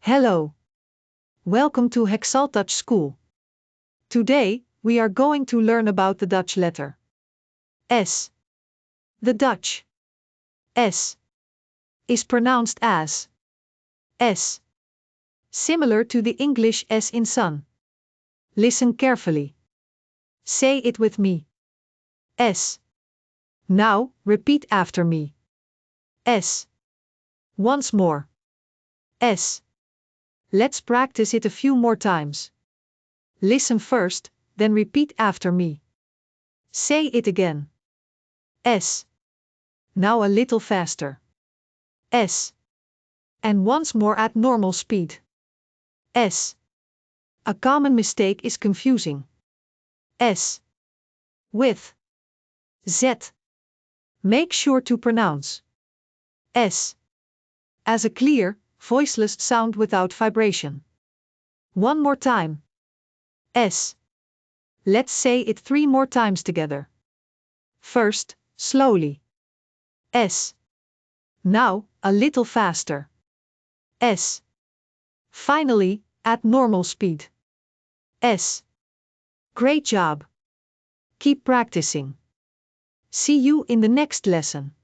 Hello. Welcome to Hexal Dutch School. Today, we are going to learn about the Dutch letter S. The Dutch S is pronounced as S, similar to the English S in sun. Listen carefully. Say it with me. S. Now, repeat after me. S. Once more. S. Let's practice it a few more times. Listen first, then repeat after me. Say it again. S. Now a little faster. S. And once more at normal speed. S. A common mistake is confusing S with Z. Make sure to pronounce S as a clear, voiceless sound without vibration. One more time. S. Let's say it 3 more times together. First, slowly. S. Now, a little faster. S. Finally, at normal speed. S. Great job. Keep practicing. See you in the next lesson.